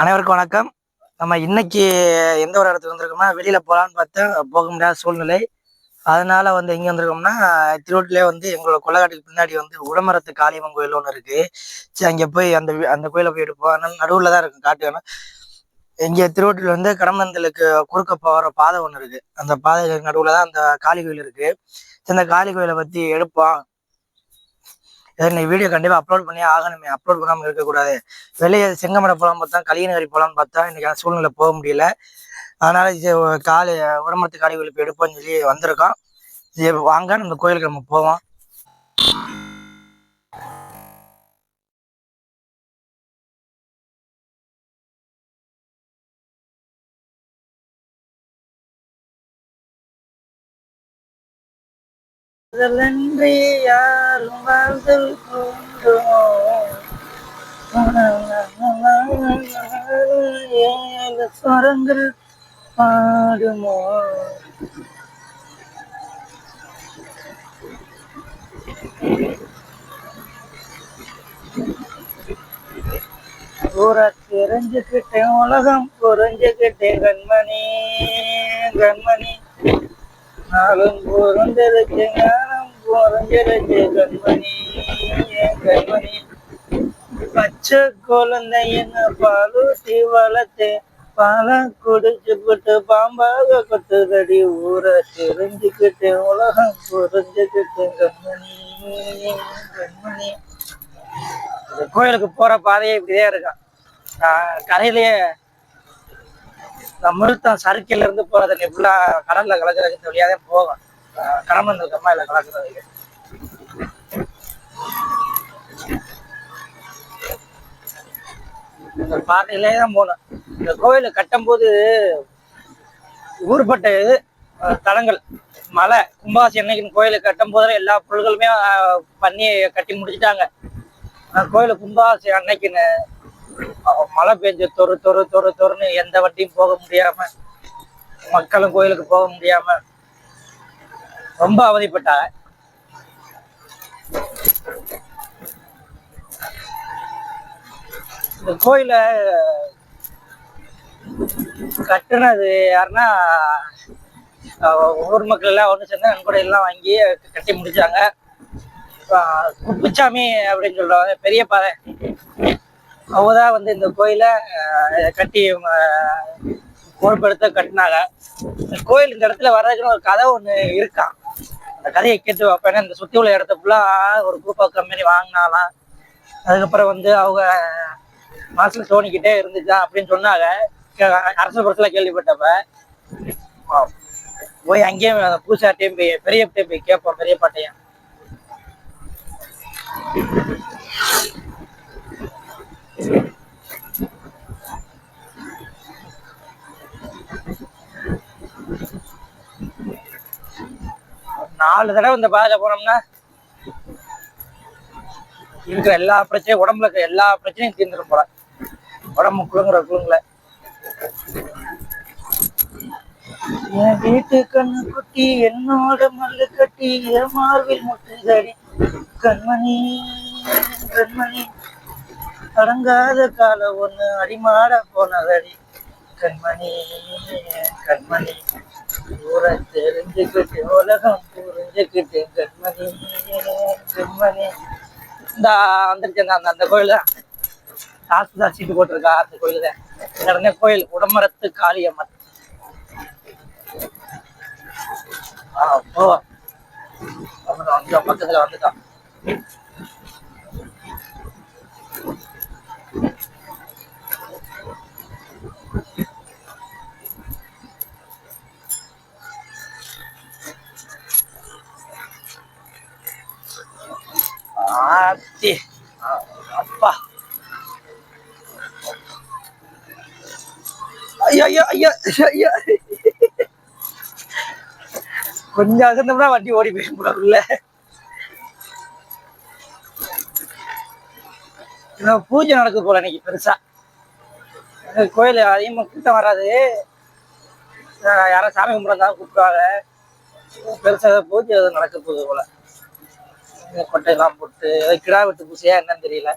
அனைவருக்கும் வணக்கம். நம்ம இன்னைக்கு எந்த ஒரு இடத்துக்கு வந்திருக்கோம்னா, வெளியில போகலான்னு பார்த்தா போக முடியாத சூழ்நிலை. அதனால எங்க வந்திருக்கோம்னா, திருவொற்றிலே எங்களோட கொல்லைக்காட்டுக்கு பின்னாடி உடமரத்து காளியம்மன் கோயில் ஒண்ணு இருக்கு. சரி அங்க போய் அந்த கோயில போய் எடுப்போம். அதனால நடுவுல தான் இருக்கும் காட்டு வேணும். இங்க திருவொற்றில கடமந்தலுக்கு குறுக்க போற பாதை ஒண்ணு இருக்கு. அந்த பாதைக்கு நடுவுல தான் அந்த காளி கோயில் இருக்கு. சரி அந்த காளி கோயிலை பத்தி எடுப்போம். இன்னைக்கு வீடியோ கண்டிப்பா அப்லோட் பண்ணியே ஆகணுமே. அப்லோட் பண்ணாம இருக்கக்கூடாது. வெளியே செங்கமடை போகலான்னு பார்த்தா, கலியனகிரி போகலான்னு பார்த்தா இன்னைக்கு அந்த சூழ்நிலை போக முடியல. அதனால இது காலை உடம்பத்து காளி கோயிலுக்கு எடுப்போம்னு சொல்லி வந்திருக்கோம். சரி வாங்க நம்ம கோயிலுக்கு நம்ம போவோம். நன்றி யாரும் வாழ்தல் ஸ்வரங்கள் பாடுமோ. தெரிஞ்சுக்கிட்டேன் உலகம் புரிஞ்சுக்கிட்டேன் கண்மணி கண்மணி நாளும் புரிஞ்சிருச்சு ஞானம் புரிஞ்சிருச்சு கண்மணி கண்மணி பச்சை குழந்தை என்ன பாலூட்டி வளர்த்து பால குடிச்சு போட்டு பாம்பாக கொட்டுதடி ஊரை தெரிஞ்சுக்கிட்டு உலகம் புரிஞ்சுக்கிட்டு கண்மணி கண்மணி. கோயிலுக்கு போற பாதையே இப்படியே இருக்கும். கரையிலேயே முழுத்தம் சறுக்கில இருந்து போற தண்ணி ஃபுல்லா கடல்ல கலக்குறதுக்கு வழியாவே போகும். கடம்பந்தல் கம்மாயில கலக்குறதுக்கு. இந்த பாதையிலே தான் போகணும். இந்த கோயிலை கட்டும் போது ஊர்பட்ட தலங்கள் மலை கும்பாசி அன்னைக்குன்னு கோயிலை கட்டும் போது எல்லா பொருள்களுமே பண்ணி கட்டி முடிச்சுட்டாங்க. கோயிலு கும்பாசி அன்னைக்குன்னு மழை பெஞ்சு தொறுன்னு எந்த வண்டியும் போக முடியாம, மக்களும் கோயிலுக்கு போக முடியாம ரொம்ப அவதிப்பட்டாங்க. இந்த கோயில கட்டுனது யாருன்னா ஊர் மக்கள் எல்லாம் ஒன்று சேர்ந்து நன்கொடை எல்லாம் வாங்கி கட்டி முடிச்சாங்க. குப்புச்சாமி அப்படின்னு சொல்றாங்க பெரிய பாதை, அவதான் இந்த கோயிலை கட்டி பொறுப்பெடுத்து கட்டினாங்க. கோயில் இந்த இடத்துல வர்றதுக்குன்னு ஒரு கதை ஒண்ணு இருக்கான். அந்த கதையை கேட்டு வைப்பேன். இந்த சுத்தி உள்ள இடத்த ஃபுல்லா ஒரு குரூப் ஆஃப் கம்பெனி வாங்கினாலாம். அதுக்கப்புறம் அவங்க மனசுல தோணிக்கிட்டே இருந்துச்சா அப்படின்னு சொன்னாங்க. அரசு படத்துல கேள்விப்பட்டப்ப போய் அங்கேயும் பூசாட்டையும் போய் பெரியப்பட்டையும் போய் கேட்போம். பெரிய பாட்டையும் நாலு தடவை இந்த பாதையில போனோம்னா இருக்கிற எல்லா பிரச்சனையும், உடம்புல இருக்கிற எல்லா பிரச்சனையும் தீர்ந்துடும் போல. உடம்பு குழுங்குற என் வீட்டு கண்ணு குட்டி என்னோட மல்லு கட்டி என் மார்பில் முட்டுதடி கண்மணி கண்மணி அடங்காத கால ஒண்ணு அடிமாட போனதடி கண்மணி கண்மணி ஊரை தெரிஞ்சுக்கிட்டு உலகம் புரிஞ்சுக்கிட்டு கண்மணி கண்மணி. இந்த வந்துருச்சு அந்த கோயில் தான் தாசில்தார் சீட்டு போட்டிருக்கா. அந்த கோயில் தான் உடனே கோயில் உடமரத்து காளியம்மன். பக்கத்துல வந்துட்டோம். அப்பா ஐயா ஐயா ஐயா ஐயா கொஞ்சம் அசந்தோம்னா வண்டி ஓடி போயிருப்பாங்கல்ல. பூஜை நடக்குது போல இன்னைக்கு பெருசா. கோயில் அதிகமா கூட்டம் வராது. யாரும் சாமி கும்பிட்றதா கூப்பிடுவாங்க. பெருசா பூஜை நடக்க போகுது போல. கொட்டையெல்லாம் போட்டு கிடா வெட்டு பூசையா என்னன்னு தெரியல.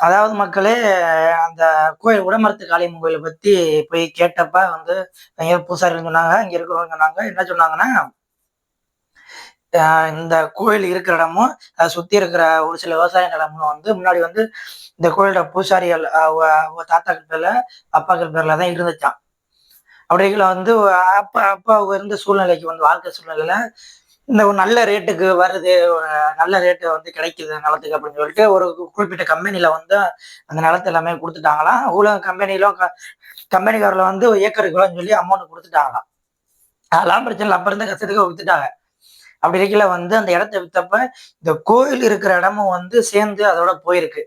அதாவது மக்களே, அந்த கோயில் உடமரத்து காளியம்மன் கோயிலை பத்தி போய் கேட்டப்ப வந்து இங்க பூசாரிகள் சொன்னாங்க, இங்க இருக்கிறவங்க சொன்னாங்க. என்ன சொன்னாங்கன்னா, இந்த கோயில் இருக்கிற இடமும் அதை சுத்தி இருக்கிற ஒரு சில விவசாய நிலமும் வந்து முன்னாடி வந்து இந்த கோயிலோட பூசாரிகள் அவங்க தாத்தாக்கள் பேர்ல, அப்பாக்கள் பேர்ல தான் இருந்துச்சாம். அப்படிங்கள வந்து அப்ப அப்ப அவங்க இருந்த சூழ்நிலைக்கு வந்து வாழ்க்கை சூழ்நிலையில இந்த ஒரு நல்ல ரேட்டுக்கு வருது, நல்ல ரேட்டு வந்து கிடைக்குது நிலத்துக்கு அப்படின்னு சொல்லிட்டு ஒரு குறிப்பிட்ட கம்பெனில வந்து அந்த நிலத்தை எல்லாமே கொடுத்துட்டாங்களாம். அவ்வளவு கம்பெனிக்காரில் வந்து ஏக்கருக்கு இவ்வளோன்னு சொல்லி அமௌண்ட் கொடுத்துட்டாங்களாம். அதெல்லாம் பிரச்சனை இல்லை, அப்ப இருந்த கஷ்டத்துக்கு வித்துட்டாங்க. அப்படி இருக்கல வந்து அந்த இடத்த வித்தப்ப இந்த கோயில் இருக்கிற இடமும் வந்து சேர்ந்து அதோட போயிருக்கு.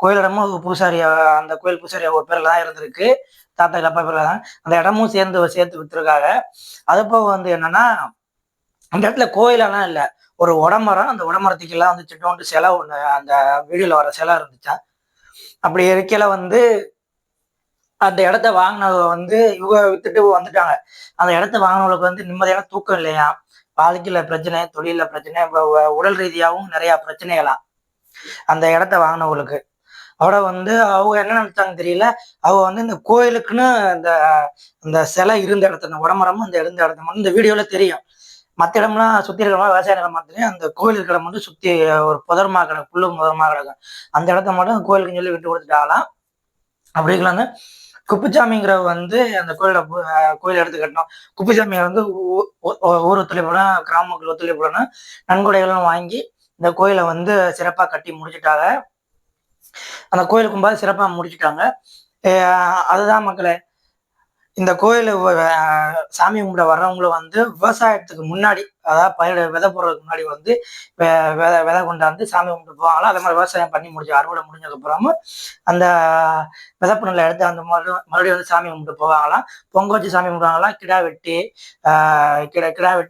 கோயில் இடமும் பூசாரி, அந்த கோயில் பூசாரி ஒரு பேர்ல தான் இருந்திருக்கு, தாத்தா அப்பா பேர்ல தான். அந்த இடமும் சேர்த்து வித்துருக்காங்க. அது போக வந்து என்னன்னா, அந்த இடத்துல கோயிலெல்லாம் இல்லை, ஒரு உடமரம். அந்த உடமரத்துக்கு எல்லாம் வந்து சின்னோண்டு சிலை ஒண்ணு, அந்த வீடியோல வர சிலை இருந்துச்சா. அப்படி இருக்கையில வந்து அந்த இடத்த வாங்கினவங்க வந்து இவங்க வித்துட்டு வந்துட்டாங்க. அந்த இடத்த வாங்கினவங்களுக்கு வந்து நிம்மதியான தூக்கம் இல்லையா, வாழ்க்கையில பிரச்சனை, தொழில பிரச்சனை, உடல் ரீதியாகவும் நிறைய பிரச்சனைகளாம் அந்த இடத்த வாங்கினவங்களுக்கு. அவட வந்து அவங்க என்ன நினைச்சாங்க தெரியல. அவங்க வந்து இந்த கோயிலுக்குன்னு இந்த இந்த சிலை இருந்த இடத்துல, இந்த உடமரமும் இந்த இருந்த இடத்த மட்டும் இந்த வீடியோல தெரியும். மற்ற இடம்லாம் சுத்தி இருக்கிற விவசாய நிலம் மாத்திரம், அந்த கோயில் இருக்கிற மட்டும் சுத்தி ஒரு புதர்மா கிடக்கும், புல்லு முதர்மா கிடக்கும். அந்த இடத்த மட்டும் கோயிலுக்குன்னு சொல்லி விட்டு கொடுத்துட்டாங்களாம். அப்படி இருக்கலாங்க. குப்புசாமிங்கிற வந்து அந்த கோயில் எடுத்து கட்டணும். குப்புசாமி வந்து ஊர் ஒத்துழைப்புடன், கிராம மக்கள் ஒத்துழைப்புடன் நன்கொடைகளும் வாங்கி இந்த கோயிலை வந்து சிறப்பாக கட்டி முடிச்சுட்டாங்க. அந்த கோயில் கும்பாது சிறப்பாக முடிச்சுட்டாங்க. அதுதான் மக்களே, இந்த கோயில் சாமி கும்பிட வர்றவங்களும் வந்து விவசாயத்துக்கு முன்னாடி, அதாவது பயிர் விதை போடுறதுக்கு முன்னாடி வந்து விதை கொண்டாந்து சாமி கும்பிட்டு போவாங்களா. அதே மாதிரி விவசாயம் பண்ணி அறுவடை முடிஞ்சதுக்கு அப்புறமும் அந்த விதப்பு நெல்லை எடுத்து அந்த மறுபடியும் வந்து சாமி கும்பிட்டு போவாங்களாம். பொங்க வச்சு சாமி கும்பிடுவாங்களாம். கிடா வெட்டி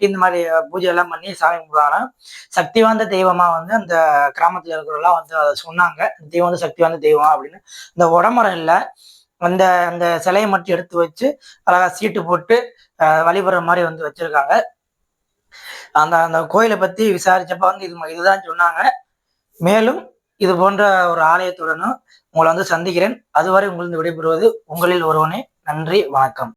இந்த மாதிரி பூஜை எல்லாம் பண்ணி சாமி கும்பிடுவாங்களாம். சக்தி வாய்ந்த தெய்வமா வந்து அந்த கிராமத்துல இருக்கிறவங்களாம் வந்து அதை சொன்னாங்க. தெய்வம் வந்து சக்தி வாய்ந்த தெய்வம் அப்படின்னு. இந்த உடமரம் இல்லை, அந்த அந்த சிலையை மட்டும் எடுத்து வச்சு அழகா சீட்டு போட்டு வழிபடுற மாதிரி வந்து வச்சிருக்காங்க. அந்த அந்த கோயிலை பத்தி விசாரிச்சப்ப வந்து இதுதான் சொன்னாங்க. மேலும் இது போன்ற ஒரு ஆலயத்துடனும் உங்களை வந்து சந்திக்கிறேன். அதுவரை உங்களிருந்து விடைபெறுவது உங்களில் ஒருவனே. நன்றி, வணக்கம்.